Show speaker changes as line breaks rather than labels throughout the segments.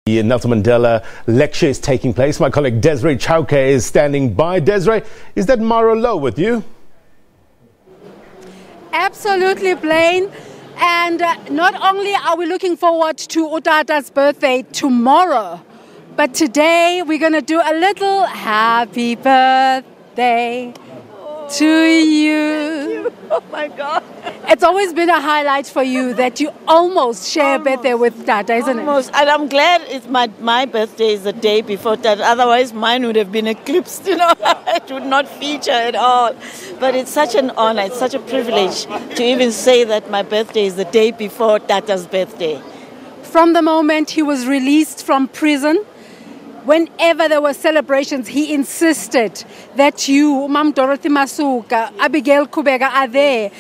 The Nelson Mandela lecture is taking place. My colleague Desiree Chauke is standing by. Desiree, is that Mara Louw with you?
Absolutely, Blaine. And not only are we looking forward to Utata's birthday tomorrow, but today we're going to do a little happy birthday to you.
Oh my God.
It's always been a highlight for you that you almost share a birthday with Tata, isn't
Almost. And I'm glad it's my birthday is the day before that. Otherwise, mine would have been eclipsed, It would not feature at all. But it's such an honor, it's such a privilege to even say that my birthday is the day before Tata's birthday.
From the moment he was released from prison, whenever there were celebrations, he insisted that you, Mam Dorothy Masuka, Abigail Kubega are there.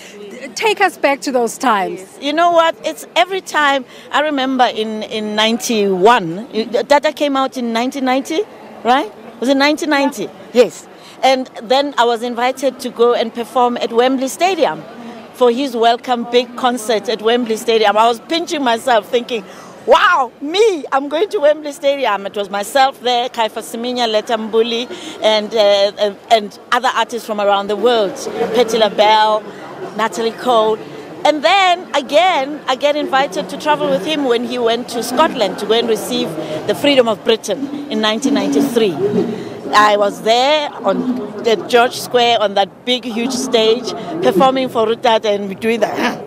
Take us back to those times.
You know what? It's every time. I remember in 91, Tata came out in 1990, right? Was it 1990? Yes. And then I was invited to go and perform at Wembley Stadium for his welcome big concert at Wembley Stadium. I was pinching myself thinking, wow, me, I'm going to Wembley Stadium. It was myself there, Kaifa Siminya, Letta Mbuli, and other artists from around the world, Patti LaBelle, Natalie Cole. And then again, I get invited to travel with him when he went to Scotland to go and receive the freedom of Britain in 1993. I was there on the George Square on that big, huge stage, performing for Rutata and doing that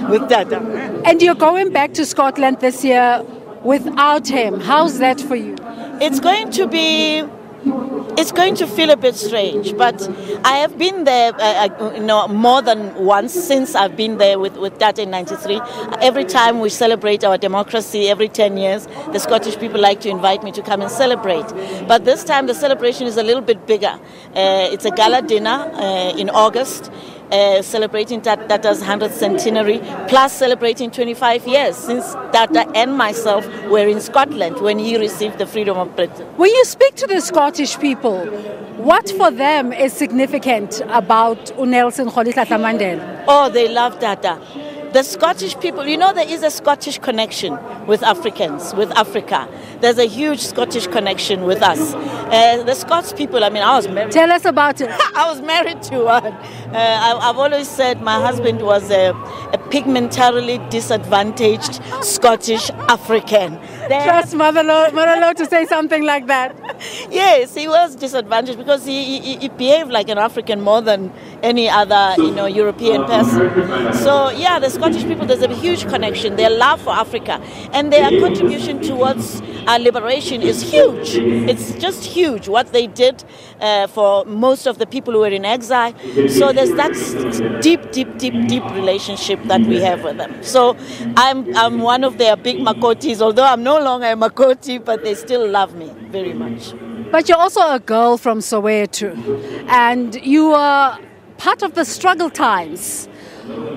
with Tata.
And you're going back to Scotland this year without him. How's that for you?
It's going to feel a bit strange, but I have been there more than once since I've been there with Tata in 93. Every time we celebrate our democracy, every 10 years, the Scottish people like to invite me to come and celebrate. But this time the celebration is a little bit bigger. It's a gala dinner in August. Celebrating Tata's 100th centenary, plus celebrating 25 years since Tata and myself were in Scotland when he received the freedom of Britain.
When you speak to the Scottish people, what for them is significant about Nelson Mandela?
Oh, they love Tata. The Scottish people, there is a Scottish connection with Africans, with Africa. There's a huge Scottish connection with us. The Scots people, I was married.
Tell us about it.
I was married to one. I've always said my husband was a pigmentarily disadvantaged Scottish African.
Trust Mother Louw to say something like that.
Yes, he was disadvantaged because he behaved like an African more than any other, European person. So, yeah, the Scottish people, there's a huge connection. Their love for Africa and their contribution towards our liberation is huge. It's just huge what they did for most of the people who were in exile. So there's that deep relationship that we have with them. So I'm one of their big Makotis, although I'm no longer a Makoti, but they still love me very much.
But you're also a girl from Soweto, and you are part of the struggle times.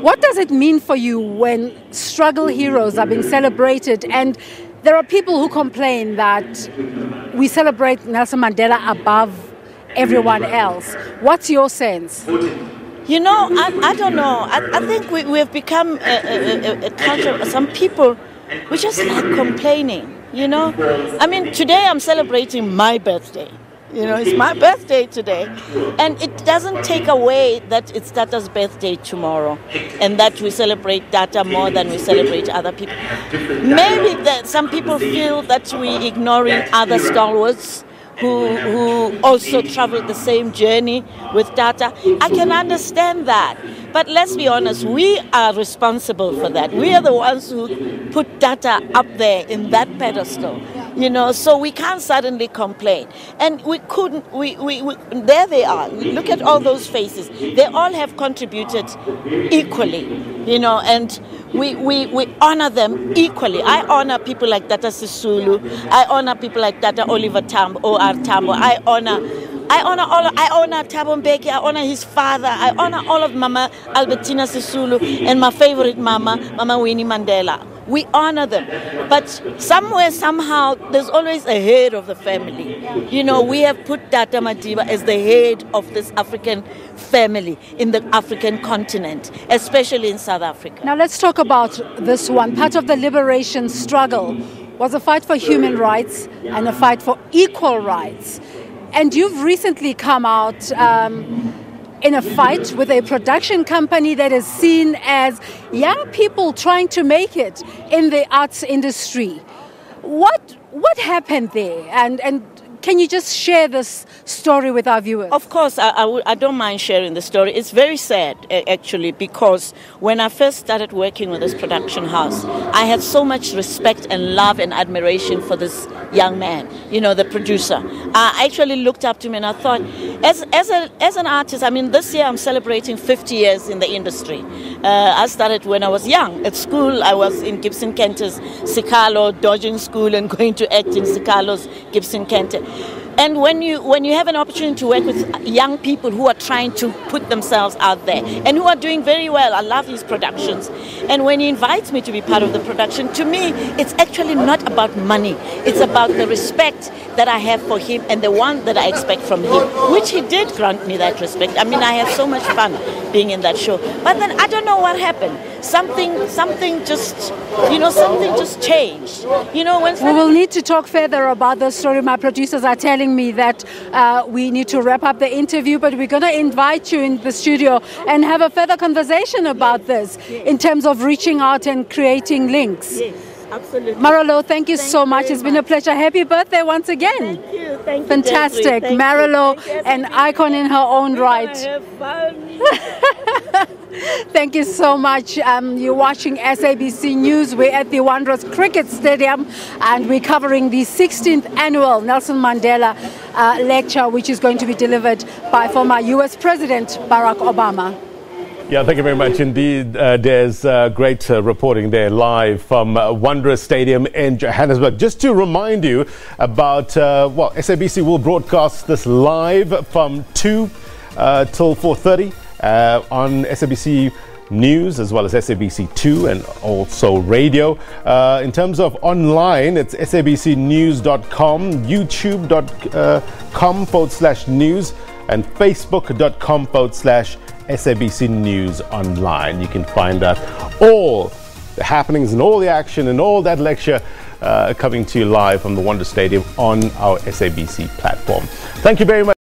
What does it mean for you when struggle heroes are being celebrated and there are people who complain that we celebrate Nelson Mandela above everyone else? What's your sense?
I don't know. I think we have become a culture. Some people, we just like complaining, Today I'm celebrating my birthday. It's my birthday today. And it doesn't take away that it's Tata's birthday tomorrow and that we celebrate Tata more than we celebrate other people. Maybe that some people feel that we're ignoring other stalwarts who also traveled the same journey with Tata. I can understand that. But let's be honest, we are responsible for that. We are the ones who put Tata up there in that pedestal. So we can't suddenly complain. And we couldn't, there they are. Look at all those faces. They all have contributed equally, and we honor them equally. I honor people like Tata Sisulu. I honor people like Tata Oliver Tambo, O.R. Tambo. I honor Thabo Mbeki. I honor his father. I honor all of Mama Albertina Sisulu and my favorite Mama Winnie Mandela. We honor them. But somewhere, somehow, there's always a head of the family. We have put Tata Madiba as the head of this African family in the African continent, especially in South Africa.
Now let's talk about this one, part of the liberation struggle. was a fight for human rights and a fight for equal rights. And you've recently come out in a fight with a production company that is seen as young people trying to make it in the arts industry. What happened there? And can you just share this story with our viewers?
Of course, I don't mind sharing the story. It's very sad, actually, because when I first started working with this production house, I had so much respect and love and admiration for this young man, you know, the producer. I actually looked up to him and I thought, as an artist, I mean, this year I'm celebrating 50 years in the industry. I started when I was young. At school, I was in Gibson Kenter's Sikalo, dodging school and going to act in Sikalo's Gibson Kenter. And when you have an opportunity to work with young people who are trying to put themselves out there and who are doing very well, I love his productions. And when he invites me to be part of the production, to me, it's actually not about money. It's about the respect that I have for him and the one that I expect from him, which he did grant me that respect. I mean, I had so much fun being in that show. But then I don't know what happened. Something just, you know, something just changed. You know, when
we will need to talk further about the story. My producers are telling me that we need to wrap up the interview, but we're going to invite you in the studio and have a further conversation about this in terms of reaching out and creating links.
Yes, absolutely.
Maralo, thank you so much. It's been a pleasure. Happy birthday once again.
Thank you. Thank you.
Fantastic. Maralo, an icon in her own right.
Have fun.
Thank you so much. You're watching SABC News. We're at the Wanderers Cricket Stadium and we're covering the 16th annual Nelson Mandela lecture, which is going to be delivered by former US President Barack Obama.
Yeah, thank you very much indeed, Des. Great reporting there live from Wanderers Stadium in Johannesburg. Just to remind you about, SABC will broadcast this live from 2 till 4:30 on SABC News as well as SABC2 and also radio. In terms of online, it's sabcnews.com, youtube.com/news and facebook.com/SABC News Online. You can find out all the happenings and all the action and all that lecture coming to you live from the Wonder Stadium on our SABC platform. Thank you very much.